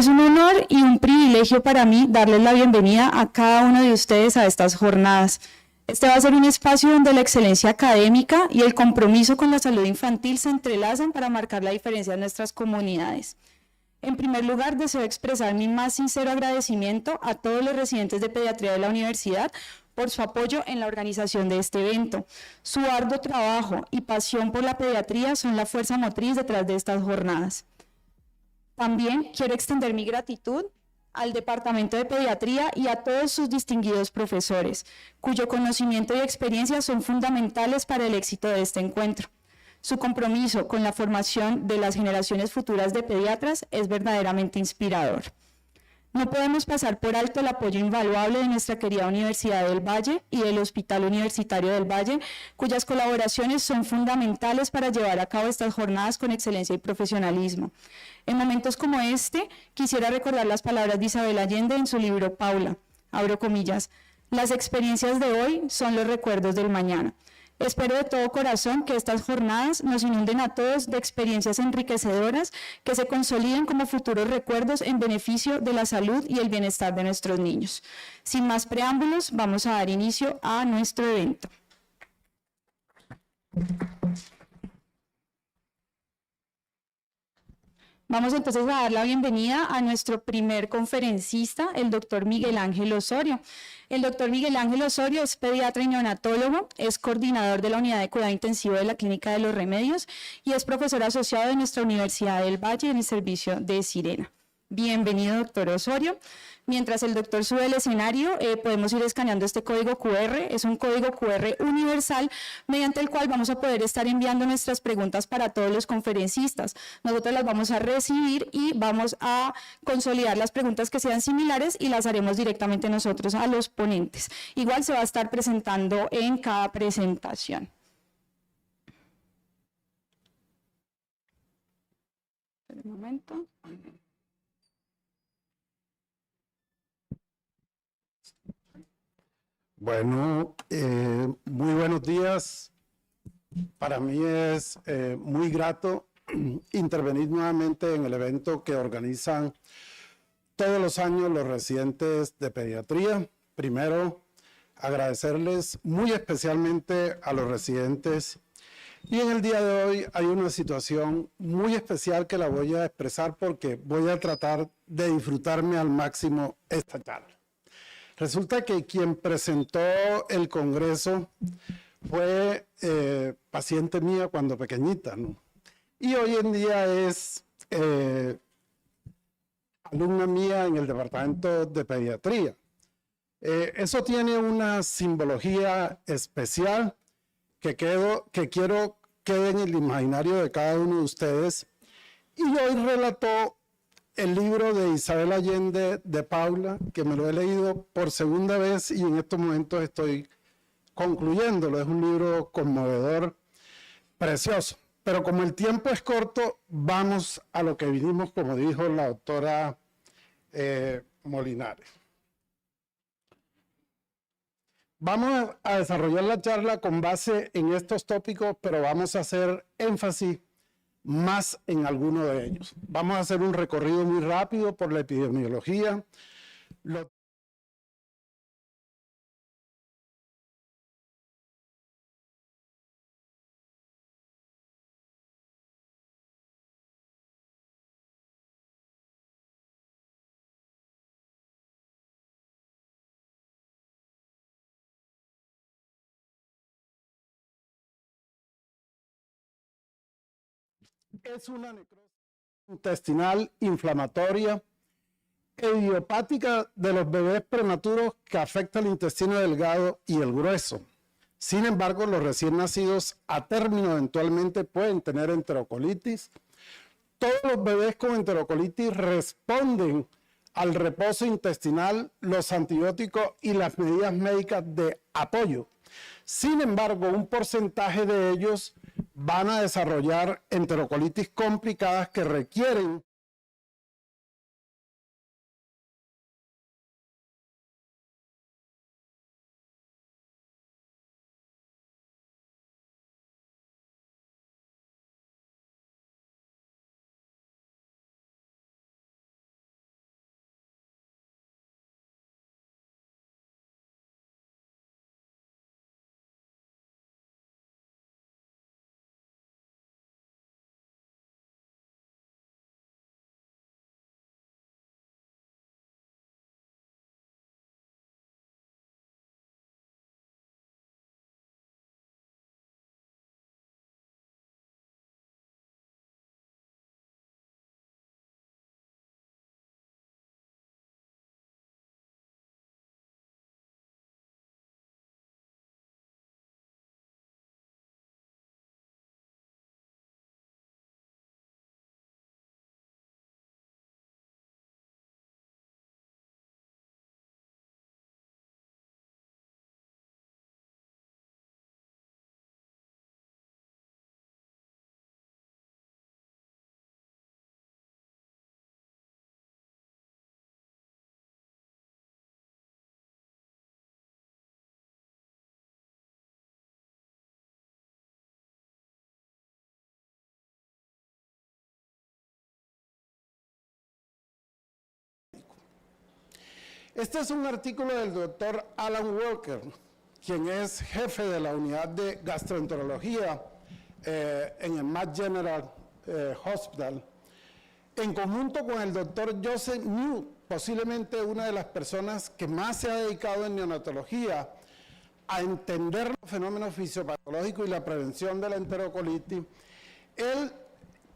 Es un honor y un privilegio para mí darles la bienvenida a cada uno de ustedes a estas jornadas. Este va a ser un espacio donde la excelencia académica y el compromiso con la salud infantil se entrelazan para marcar la diferencia en nuestras comunidades. En primer lugar, deseo expresar mi más sincero agradecimiento a todos los residentes de pediatría de la universidad por su apoyo en la organización de este evento. Su arduo trabajo y pasión por la pediatría son la fuerza motriz detrás de estas jornadas. También quiero extender mi gratitud al Departamento de Pediatría y a todos sus distinguidos profesores, cuyo conocimiento y experiencia son fundamentales para el éxito de este encuentro. Su compromiso con la formación de las generaciones futuras de pediatras es verdaderamente inspirador. No podemos pasar por alto el apoyo invaluable de nuestra querida Universidad del Valle y del Hospital Universitario del Valle, cuyas colaboraciones son fundamentales para llevar a cabo estas jornadas con excelencia y profesionalismo. En momentos como este, quisiera recordar las palabras de Isabel Allende en su libro Paula, abro comillas, las experiencias de hoy son los recuerdos del mañana. Espero de todo corazón que estas jornadas nos inunden a todos de experiencias enriquecedoras que se consoliden como futuros recuerdos en beneficio de la salud y el bienestar de nuestros niños. Sin más preámbulos, vamos a dar inicio a nuestro evento. Vamos entonces a dar la bienvenida a nuestro primer conferencista, el doctor Miguel Ángel Osorio. El doctor Miguel Ángel Osorio es pediatra y neonatólogo, es coordinador de la unidad de cuidado intensivo de la Clínica de los Remedios y es profesor asociado de nuestra Universidad del Valle en el servicio de Sirena. Bienvenido, doctor Osorio. Mientras el doctor sube al escenario, podemos ir escaneando este código QR. Es un código QR universal mediante el cual vamos a poder estar enviando nuestras preguntas para todos los conferencistas. Nosotros las vamos a recibir y vamos a consolidar las preguntas que sean similares y las haremos directamente nosotros a los ponentes. Igual se va a estar presentando en cada presentación. Un momento. Bueno, muy buenos días. Para mí es muy grato intervenir nuevamente en el evento que organizan todos los años los residentes de pediatría. Primero, agradecerles muy especialmente a los residentes. Y en el día de hoy hay una situación muy especial que la voy a expresar porque voy a tratar de disfrutarme al máximo esta charla. Resulta que quien presentó el congreso fue paciente mía cuando pequeñita, ¿no? Y hoy en día es alumna mía en el departamento de pediatría. Eso tiene una simbología especial que quiero quede en el imaginario de cada uno de ustedes. Y hoy relató el libro de Isabel Allende de Paula, que me lo he leído por segunda vez y en estos momentos estoy concluyéndolo. Es un libro conmovedor, precioso. Pero como el tiempo es corto, vamos a lo que vinimos, como dijo la doctora Molinares. Vamos a desarrollar la charla con base en estos tópicos, pero vamos a hacer énfasis más en alguno de ellos. Vamos a hacer un recorrido muy rápido por la epidemiología. Es una necrosis intestinal inflamatoria idiopática de los bebés prematuros que afecta el intestino delgado y el grueso. Sin embargo, los recién nacidos a término eventualmente pueden tener enterocolitis. Todos los bebés con enterocolitis responden al reposo intestinal, los antibióticos y las medidas médicas de apoyo. Sin embargo, un porcentaje de ellos van a desarrollar enterocolitis complicadas que requieren Este es un artículo del doctor Alan Walker, quien es jefe de la unidad de gastroenterología en el Mass General Hospital, en conjunto con el doctor Joseph New, posiblemente una de las personas que más se ha dedicado en neonatología a entender los fenómenos fisiopatológicos y la prevención de la enterocolitis. Él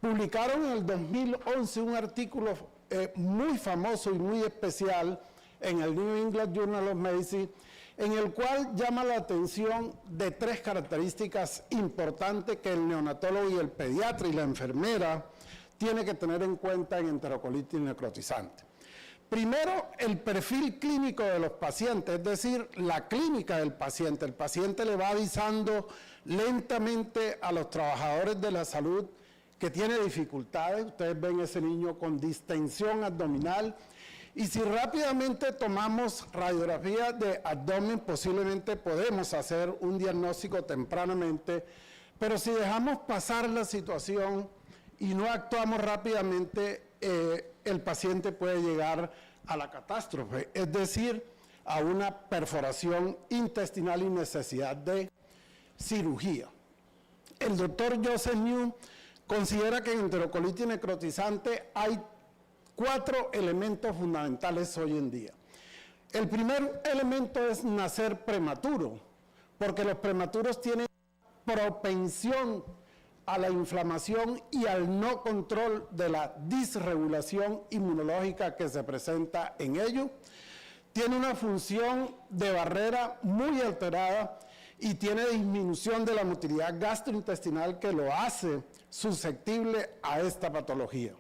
publicaron en el 2011 un artículo muy famoso y muy especial en el New England Journal of Medicine, en el cual llama la atención de tres características importantes que el neonatólogo y el pediatra y la enfermera tiene que tener en cuenta en enterocolitis necrotizante. Primero, el perfil clínico de los pacientes, es decir, la clínica del paciente. El paciente le va avisando lentamente a los trabajadores de la salud que tiene dificultades. Ustedes ven ese niño con distensión abdominal. Y si rápidamente tomamos radiografía de abdomen, posiblemente podemos hacer un diagnóstico tempranamente. Pero si dejamos pasar la situación y no actuamos rápidamente, el paciente puede llegar a la catástrofe, es decir, a una perforación intestinal y necesidad de cirugía. El doctor Joseph New considera que en enterocolitis necrotizante hay 4 elementos fundamentales hoy en día. El primer elemento es nacer prematuro, porque los prematuros tienen propensión a la inflamación y al no control de la disregulación inmunológica que se presenta en ellos. Tiene una función de barrera muy alterada y tiene disminución de la motilidad gastrointestinal que lo hace susceptible a esta patología.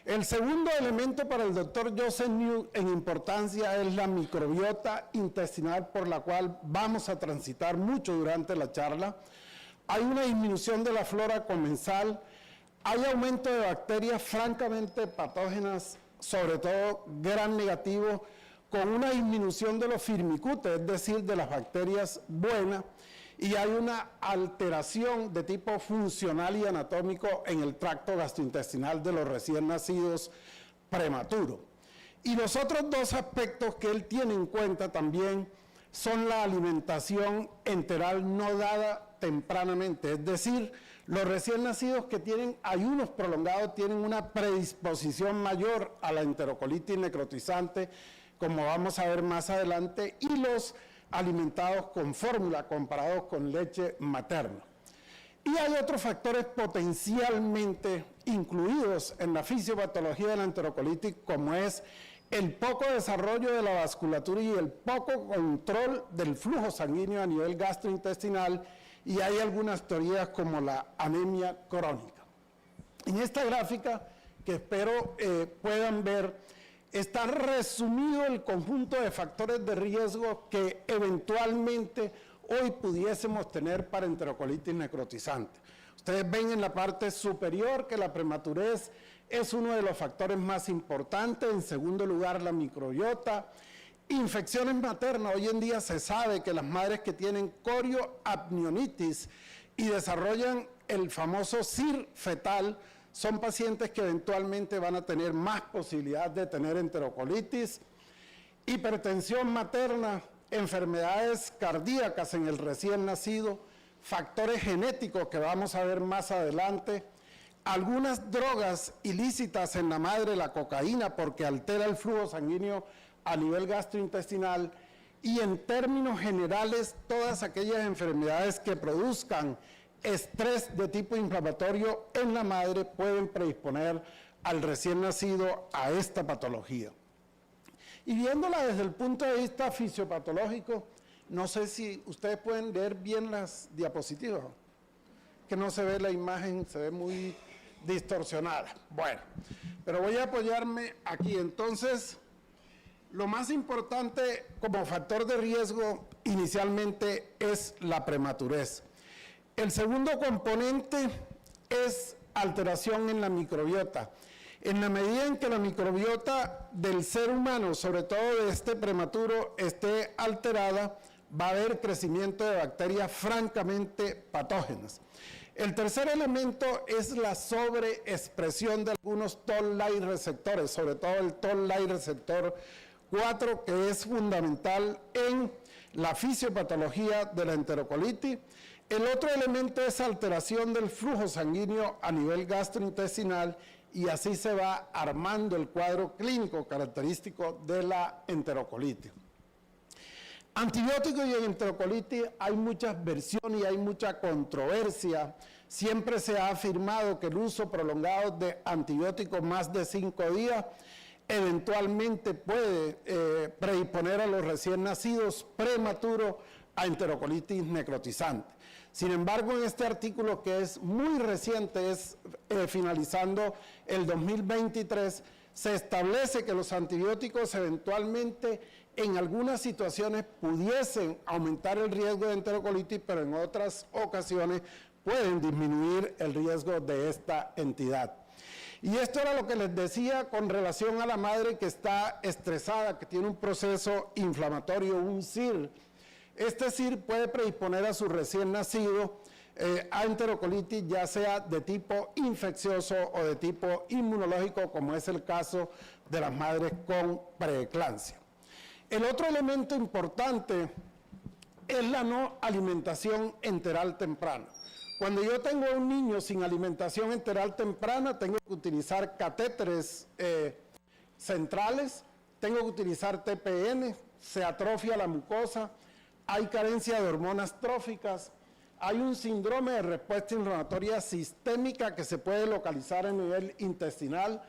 El segundo elemento para el doctor Joseph New en importancia es la microbiota intestinal, por la cual vamos a transitar mucho durante la charla. Hay una disminución de la flora comensal, hay aumento de bacterias francamente patógenas, sobre todo gram negativo, con una disminución de los firmicutes, es decir, de las bacterias buenas, y hay una alteración de tipo funcional y anatómico en el tracto gastrointestinal de los recién nacidos prematuros. Y los otros 2 aspectos que él tiene en cuenta también son la alimentación enteral no dada tempranamente, es decir, los recién nacidos que tienen ayunos prolongados tienen una predisposición mayor a la enterocolitis necrotizante, como vamos a ver más adelante, y los alimentados con fórmula comparados con leche materna. Y hay otros factores potencialmente incluidos en la fisiopatología de la enterocolitis, como es el poco desarrollo de la vasculatura y el poco control del flujo sanguíneo a nivel gastrointestinal, y hay algunas teorías como la anemia crónica. En esta gráfica, que espero puedan ver, está resumido el conjunto de factores de riesgo que eventualmente hoy pudiésemos tener para enterocolitis necrotizante. Ustedes ven en la parte superior que la prematurez es uno de los factores más importantes. En segundo lugar, la microbiota. Infecciones maternas. Hoy en día se sabe que las madres que tienen corioamnionitis y desarrollan el famoso CIR fetal son pacientes que eventualmente van a tener más posibilidad de tener enterocolitis. Hipertensión materna, enfermedades cardíacas en el recién nacido, factores genéticos que vamos a ver más adelante, algunas drogas ilícitas en la madre, la cocaína, porque altera el flujo sanguíneo a nivel gastrointestinal, y en términos generales todas aquellas enfermedades que produzcan estrés de tipo inflamatorio en la madre pueden predisponer al recién nacido a esta patología. Y viéndola desde el punto de vista fisiopatológico, no sé si ustedes pueden leer bien las diapositivas, que no se ve la imagen, se ve muy distorsionada. Bueno, pero voy a apoyarme aquí. Entonces, lo más importante como factor de riesgo inicialmente es la prematurez. El segundo componente es alteración en la microbiota. En la medida en que la microbiota del ser humano, sobre todo de este prematuro, esté alterada, va a haber crecimiento de bacterias francamente patógenas. El tercer elemento es la sobreexpresión de algunos toll-like receptores, sobre todo el toll-like receptor 4, que es fundamental en la fisiopatología de la enterocolitis. El otro elemento es alteración del flujo sanguíneo a nivel gastrointestinal, y así se va armando el cuadro clínico característico de la enterocolitis. Antibióticos y en enterocolitis hay muchas versiones y hay mucha controversia. Siempre se ha afirmado que el uso prolongado de antibióticos más de 5 días eventualmente puede predisponer a los recién nacidos prematuros a enterocolitis necrotizante. Sin embargo, en este artículo, que es muy reciente, es finalizando el 2023, se establece que los antibióticos eventualmente en algunas situaciones pudiesen aumentar el riesgo de enterocolitis, pero en otras ocasiones pueden disminuir el riesgo de esta entidad. Y esto era lo que les decía con relación a la madre que está estresada, que tiene un proceso inflamatorio, un SIR. Este SIR puede predisponer a su recién nacido a enterocolitis, ya sea de tipo infeccioso o de tipo inmunológico, como es el caso de las madres con preeclampsia. El otro elemento importante es la no alimentación enteral temprana. Cuando yo tengo a un niño sin alimentación enteral temprana, tengo que utilizar catéteres centrales, tengo que utilizar TPN, se atrofia la mucosa, hay carencia de hormonas tróficas, hay un síndrome de respuesta inflamatoria sistémica que se puede localizar a nivel intestinal,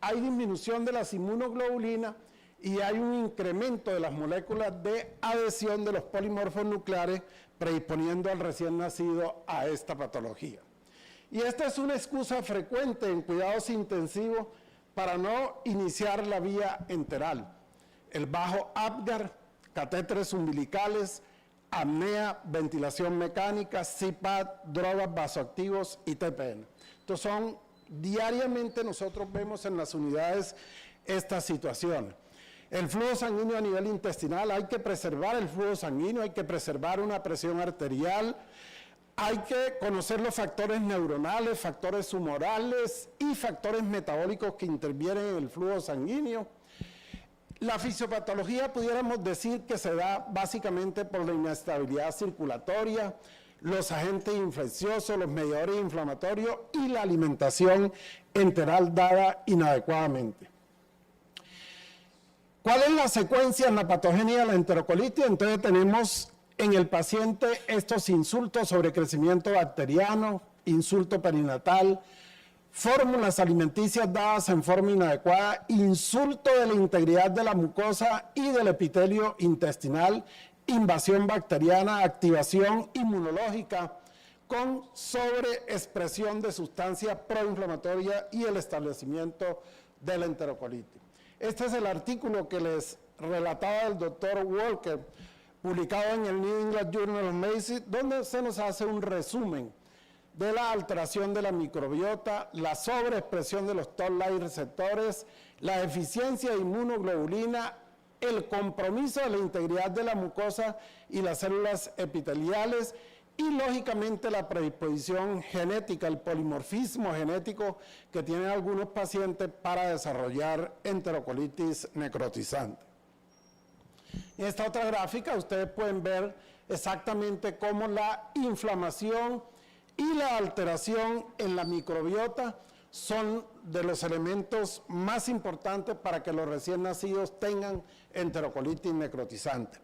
hay disminución de las inmunoglobulinas y hay un incremento de las moléculas de adhesión de los polimorfos nucleares, predisponiendo al recién nacido a esta patología. Y esta es una excusa frecuente en cuidados intensivos para no iniciar la vía enteral. El bajo Apgar, catéteres umbilicales, apnea, ventilación mecánica, CPAP, drogas vasoactivos y TPN. Estos son, diariamente nosotros vemos en las unidades estas situaciones. El flujo sanguíneo a nivel intestinal, hay que preservar el flujo sanguíneo, hay que preservar una presión arterial, hay que conocer los factores neuronales, factores humorales y factores metabólicos que intervienen en el flujo sanguíneo. La fisiopatología pudiéramos decir que se da básicamente por la inestabilidad circulatoria, los agentes infecciosos, los mediadores inflamatorios y la alimentación enteral dada inadecuadamente. ¿Cuál es la secuencia en la patogenia de la enterocolitis? Entonces tenemos en el paciente estos insultos sobre crecimiento bacteriano, insulto perinatal, fórmulas alimenticias dadas en forma inadecuada, insulto de la integridad de la mucosa y del epitelio intestinal, invasión bacteriana, activación inmunológica con sobreexpresión de sustancia proinflamatoria y el establecimiento de la enterocolitis. Este es el artículo que les relataba el doctor Walker, publicado en el New England Journal of Medicine, donde se nos hace un resumen de la alteración de la microbiota, la sobreexpresión de los toll-like receptores, la deficiencia de inmunoglobulina, el compromiso de la integridad de la mucosa y las células epiteliales, y lógicamente la predisposición genética, el polimorfismo genético que tienen algunos pacientes para desarrollar enterocolitis necrotizante. En esta otra gráfica ustedes pueden ver exactamente cómo la inflamación y la alteración en la microbiota son de los elementos más importantes para que los recién nacidos tengan enterocolitis necrotizante.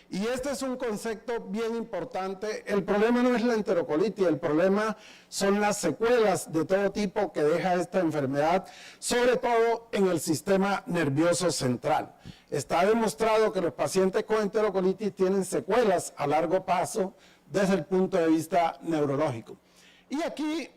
Y este es un concepto bien importante. El problema no es la enterocolitis, el problema son las secuelas de todo tipo que deja esta enfermedad, sobre todo en el sistema nervioso central. Está demostrado que los pacientes con enterocolitis tienen secuelas a largo plazo desde el punto de vista neurológico. Y aquí,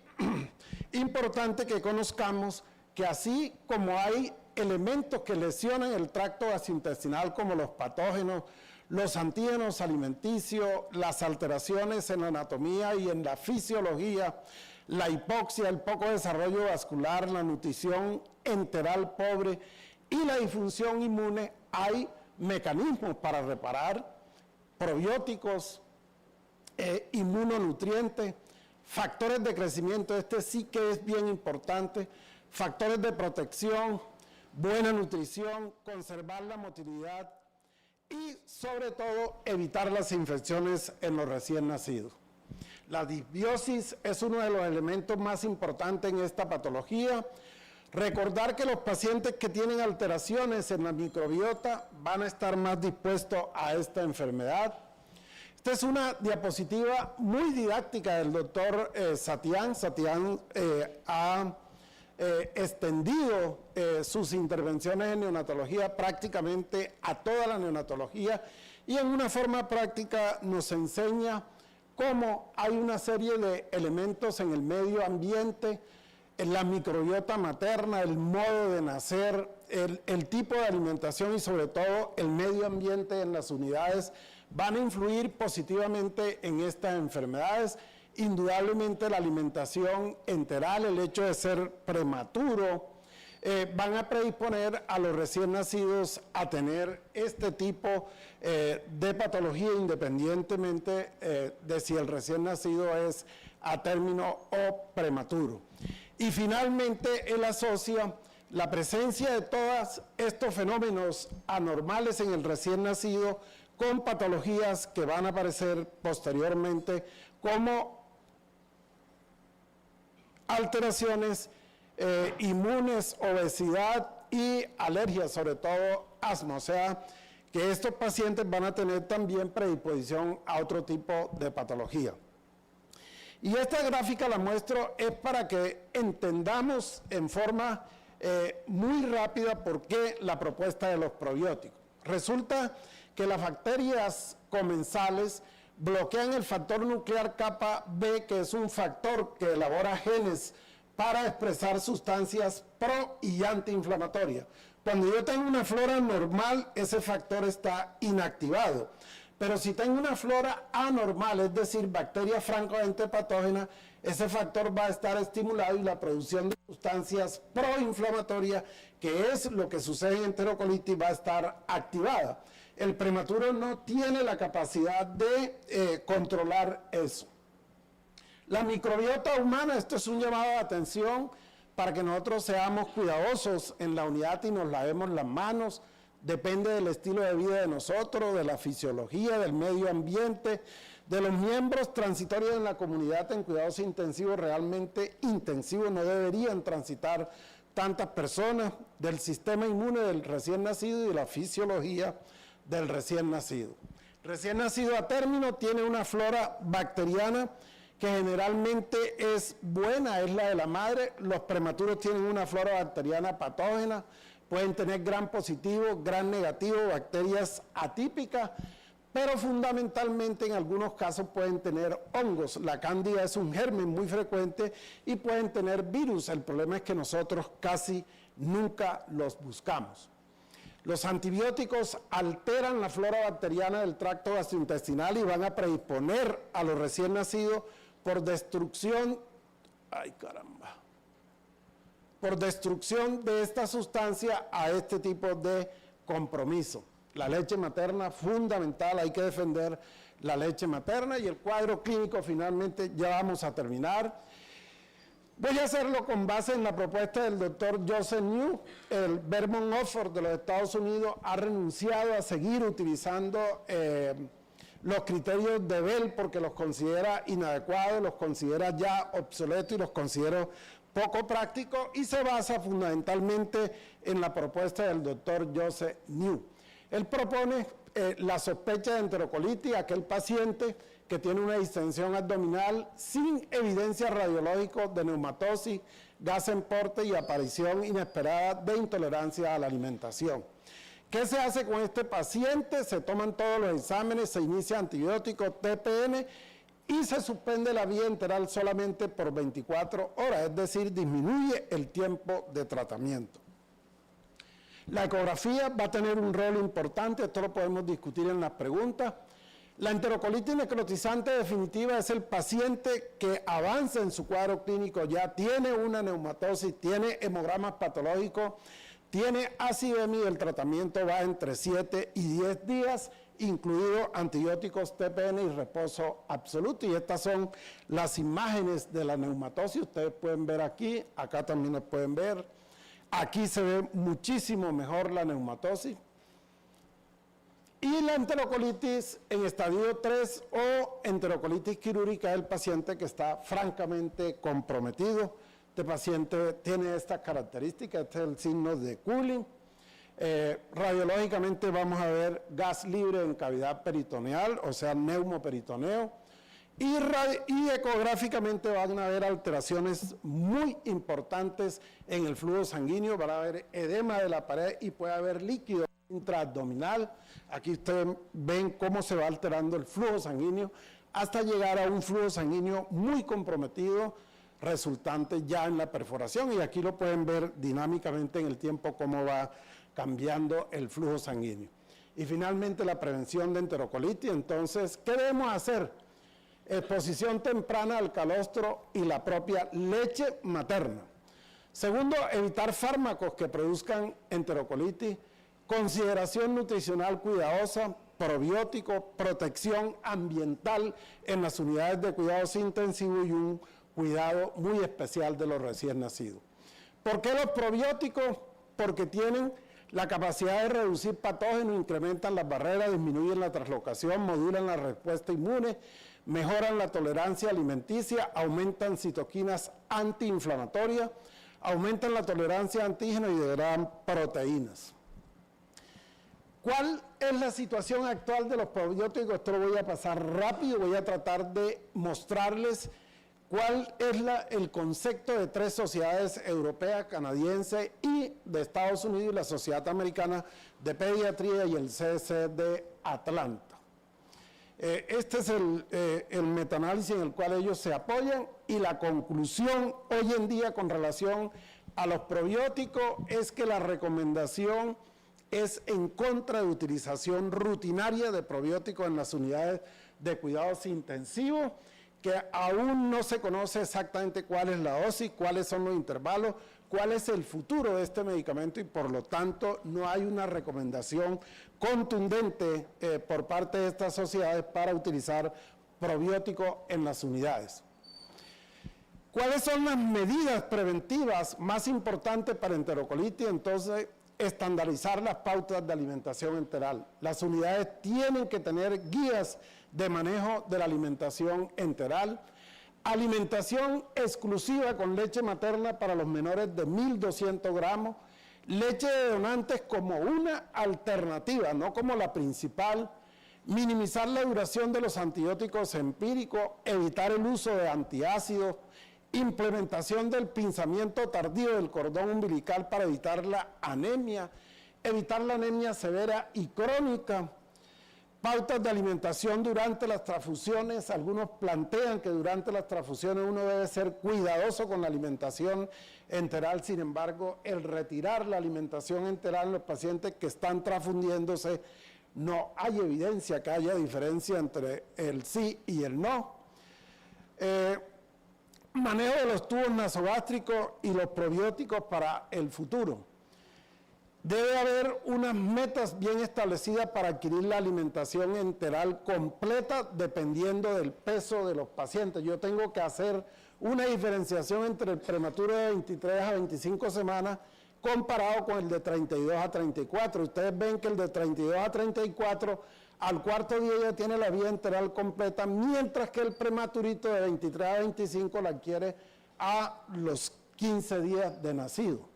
importante que conozcamos que así como hay elementos que lesionan el tracto gastrointestinal como los patógenos, los antígenos alimenticios, las alteraciones en la anatomía y en la fisiología, la hipoxia, el poco desarrollo vascular, la nutrición enteral pobre y la disfunción inmune, hay mecanismos para reparar, probióticos, inmunonutrientes, factores de crecimiento, este sí que es bien importante, factores de protección, buena nutrición, conservar la motilidad y, sobre todo, evitar las infecciones en los recién nacidos. La disbiosis es uno de los elementos más importantes en esta patología. Recordar que los pacientes que tienen alteraciones en la microbiota van a estar más dispuestos a esta enfermedad. Esta es una diapositiva muy didáctica del doctor Satián. Satián ha extendido sus intervenciones en neonatología prácticamente a toda la neonatología y en una forma práctica nos enseña cómo hay una serie de elementos en el medio ambiente, en la microbiota materna, el modo de nacer, el tipo de alimentación y sobre todo el medio ambiente en las unidades van a influir positivamente en estas enfermedades. Indudablemente la alimentación enteral, el hecho de ser prematuro, van a predisponer a los recién nacidos a tener este tipo de patología independientemente de si el recién nacido es a término o prematuro. Y finalmente él asocia la presencia de todos estos fenómenos anormales en el recién nacido con patologías que van a aparecer posteriormente como alteraciones inmunes, obesidad y alergias, sobre todo asma, o sea que estos pacientes van a tener también predisposición a otro tipo de patología. Y esta gráfica la muestro es para que entendamos en forma muy rápida por qué la propuesta de los probióticos. Resulta que las bacterias comensales bloquean el factor nuclear kappa B, que es un factor que elabora genes para expresar sustancias pro y antiinflamatorias. Cuando yo tengo una flora normal, ese factor está inactivado. Pero si tengo una flora anormal, es decir, bacterias francamente patógenas, ese factor va a estar estimulado y la producción de sustancias proinflamatorias, que es lo que sucede en enterocolitis, va a estar activada. El prematuro no tiene la capacidad de controlar eso. La microbiota humana, esto es un llamado de atención para que nosotros seamos cuidadosos en la unidad y nos lavemos las manos. Depende del estilo de vida de nosotros, de la fisiología, del medio ambiente, de los miembros transitorios en la comunidad en cuidados intensivos, realmente intensivos, no deberían transitar tantas personas, del sistema inmune del recién nacido y de la fisiología del recién nacido. Recién nacido a término tiene una flora bacteriana que generalmente es buena, es la de la madre. Los prematuros tienen una flora bacteriana patógena, pueden tener gram positivo, gram negativo, bacterias atípicas, pero fundamentalmente en algunos casos pueden tener hongos. La cándida es un germen muy frecuente y pueden tener virus. El problema es que nosotros casi nunca los buscamos. Los antibióticos alteran la flora bacteriana del tracto gastrointestinal y van a predisponer a los recién nacidos por destrucción, por destrucción de esta sustancia a este tipo de compromiso. La leche materna, fundamental, hay que defender la leche materna y el cuadro clínico finalmente ya vamos a terminar. Voy a hacerlo con base en la propuesta del doctor Joseph New. El Vermont Oxford de los Estados Unidos ha renunciado a seguir utilizando los criterios de Bell porque los considera inadecuados, los considera ya obsoletos y los considera poco prácticos y se basa fundamentalmente en la propuesta del doctor Joseph New. Él propone la sospecha de enterocolitis a aquel paciente que tiene una distensión abdominal sin evidencia radiológica de neumatosis, gas en porte y aparición inesperada de intolerancia a la alimentación. ¿Qué se hace con este paciente? Se toman todos los exámenes, se inicia antibiótico TPN y se suspende la vía enteral solamente por 24 horas, es decir, disminuye el tiempo de tratamiento. La ecografía va a tener un rol importante, esto lo podemos discutir en las preguntas. La enterocolitis necrotizante definitiva es el paciente que avanza en su cuadro clínico, ya tiene una neumatosis, tiene hemogramas patológicos, tiene acidemia y el tratamiento va entre 7 y 10 días, incluido antibióticos TPN y reposo absoluto. Y estas son las imágenes de la neumatosis, ustedes pueden ver aquí, acá también las pueden ver. Aquí se ve muchísimo mejor la neumatosis. Y la enterocolitis en estadio 3 o enterocolitis quirúrgica del paciente que está francamente comprometido. Este paciente tiene estas características, este es el signo de Cooling. Radiológicamente vamos a ver gas libre en cavidad peritoneal, o sea, neumoperitoneo. Y ecográficamente van a haber alteraciones muy importantes en el flujo sanguíneo, van a haber edema de la pared y puede haber líquido intraabdominal. Aquí ustedes ven cómo se va alterando el flujo sanguíneo hasta llegar a un flujo sanguíneo muy comprometido, resultante ya en la perforación, y aquí lo pueden ver dinámicamente en el tiempo cómo va cambiando el flujo sanguíneo. Y finalmente la prevención de enterocolitis. Entonces, ¿qué debemos hacer? Exposición temprana al calostro y la propia leche materna. Segundo, evitar fármacos que produzcan enterocolitis, consideración nutricional cuidadosa, probiótico, protección ambiental en las unidades de cuidados intensivos y un cuidado muy especial de los recién nacidos. ¿Por qué los probióticos? Porque tienen la capacidad de reducir patógenos, incrementan las barreras, disminuyen la translocación, modulan la respuesta inmune, mejoran la tolerancia alimenticia, aumentan citoquinas antiinflamatorias, aumentan la tolerancia a antígenos y degradan proteínas. ¿Cuál es la situación actual de los probióticos? Esto lo voy a pasar rápido, voy a tratar de mostrarles cuál es el concepto de 3 sociedades europeas, canadiense y de Estados Unidos y la Sociedad Americana de Pediatría y el CDC de Atlanta. Este es el metaanálisis en el cual ellos se apoyan, y la conclusión hoy en día con relación a los probióticos es que la recomendación es en contra de utilización rutinaria de probióticos en las unidades de cuidados intensivos, que aún no se conoce exactamente cuál es la dosis, cuáles son los intervalos, cuál es el futuro de este medicamento, y por lo tanto no hay una recomendación contundente por parte de estas sociedades para utilizar probióticos en las unidades. ¿Cuáles son las medidas preventivas más importantes para enterocolitis? Entonces, estandarizar las pautas de alimentación enteral. Las unidades tienen que tener guías de manejo de la alimentación enteral, alimentación exclusiva con leche materna para los menores de 1.200 gramos, leche de donantes como una alternativa, no como la principal, minimizar la duración de los antibióticos empíricos, evitar el uso de antiácidos, implementación del pinzamiento tardío del cordón umbilical para evitar la anemia, evitar la anemia severa y crónica, pautas de alimentación durante las transfusiones. Algunos plantean que durante las transfusiones uno debe ser cuidadoso con la alimentación enteral, sin embargo, el retirar la alimentación enteral en los pacientes que están transfundiéndose, no hay evidencia que haya diferencia entre el sí y el no. Manejo de los tubos nasogástricos y los probióticos para el futuro. Debe haber unas metas bien establecidas para adquirir la alimentación enteral completa dependiendo del peso de los pacientes. Yo tengo que hacer una diferenciación entre el prematuro de 23 a 25 semanas comparado con el de 32 a 34. Ustedes ven que el de 32 a 34 al cuarto día ya tiene la vía enteral completa, mientras que el prematurito de 23 a 25 la adquiere a los 15 días de nacido.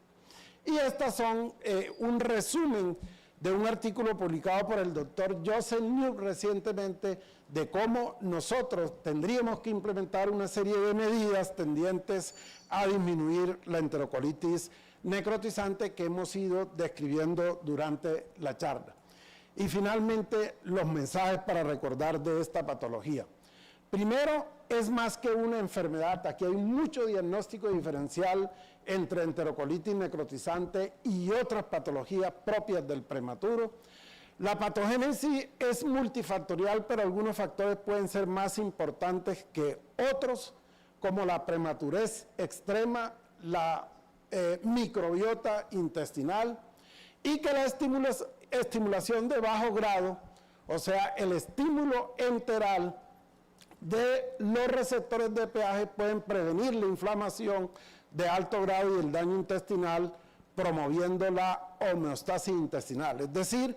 Y estas son un resumen de un artículo publicado por el doctor Joseph New recientemente de cómo nosotros tendríamos que implementar una serie de medidas tendientes a disminuir la enterocolitis necrotizante que hemos ido describiendo durante la charla. Y finalmente, los mensajes para recordar de esta patología. Primero, es más que una enfermedad. Aquí hay mucho diagnóstico diferencial entre enterocolitis necrotizante y otras patologías propias del prematuro. La patogénesis es multifactorial, pero algunos factores pueden ser más importantes que otros, como la prematurez extrema, la microbiota intestinal, y que la estimulación de bajo grado, o sea, el estímulo enteral de los receptores de pH pueden prevenir la inflamación de alto grado y el daño intestinal promoviendo la homeostasis intestinal. Es decir,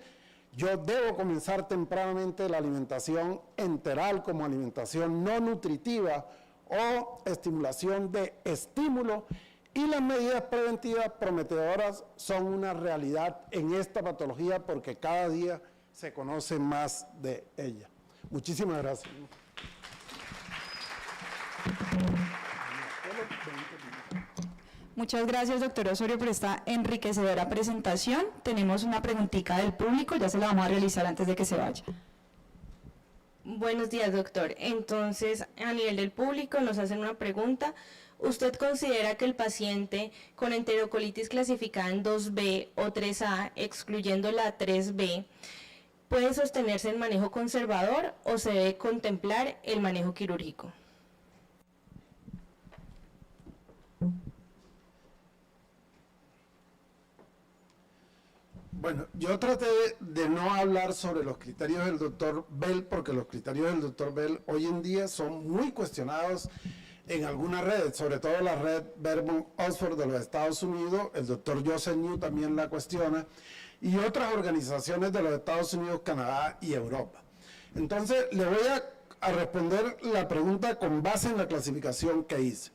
yo debo comenzar tempranamente la alimentación enteral como alimentación no nutritiva o estimulación de estímulo, y las medidas preventivas prometedoras son una realidad en esta patología porque cada día se conoce más de ella. Muchísimas gracias. Muchas gracias, doctor Osorio, por esta enriquecedora presentación. Tenemos una preguntita del público, ya se la vamos a realizar antes de que se vaya. Buenos días, doctor. Entonces, a nivel del público nos hacen una pregunta. ¿Usted considera que el paciente con enterocolitis clasificada en 2B o 3A, excluyendo la 3B, puede sostenerse en manejo conservador o se debe contemplar el manejo quirúrgico? Bueno, yo traté de no hablar sobre los criterios del doctor Bell, porque los criterios del doctor Bell hoy en día son muy cuestionados en algunas redes, sobre todo la red Vermont Oxford de los Estados Unidos. El doctor Joseph New también la cuestiona, y otras organizaciones de los Estados Unidos, Canadá y Europa. Entonces, le voy a responder la pregunta con base en la clasificación que hice.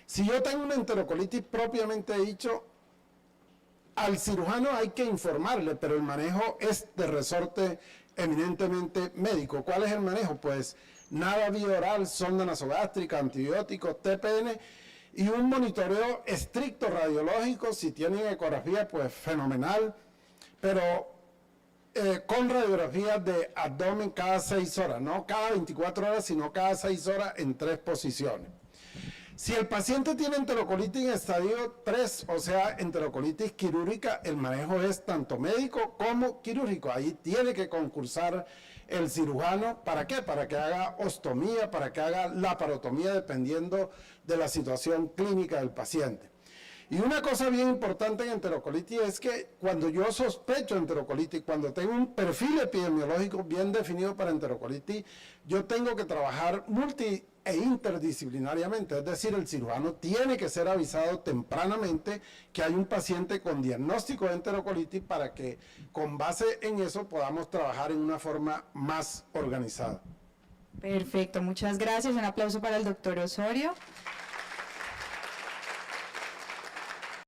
Si yo tengo una enterocolitis propiamente dicho, al cirujano hay que informarle, pero el manejo es de resorte eminentemente médico. ¿Cuál es el manejo? Pues nada vía oral, sonda nasogástrica, antibióticos, TPN y un monitoreo estricto radiológico. Si tienen ecografía, pues fenomenal, pero con radiografías de abdomen cada 6 horas, no cada 24 horas, sino cada 6 horas en 3 posiciones. Si el paciente tiene enterocolitis en estadio 3, o sea, enterocolitis quirúrgica, el manejo es tanto médico como quirúrgico. Ahí tiene que concursar el cirujano. ¿Para qué? Para que haga ostomía, para que haga laparotomía, dependiendo de la situación clínica del paciente. Y una cosa bien importante en enterocolitis es que cuando yo sospecho enterocolitis, cuando tengo un perfil epidemiológico bien definido para enterocolitis, yo tengo que trabajar multi e interdisciplinariamente, es decir, el cirujano tiene que ser avisado tempranamente que hay un paciente con diagnóstico de enterocolitis para que con base en eso podamos trabajar en una forma más organizada. Perfecto, muchas gracias. Un aplauso para el doctor Osorio.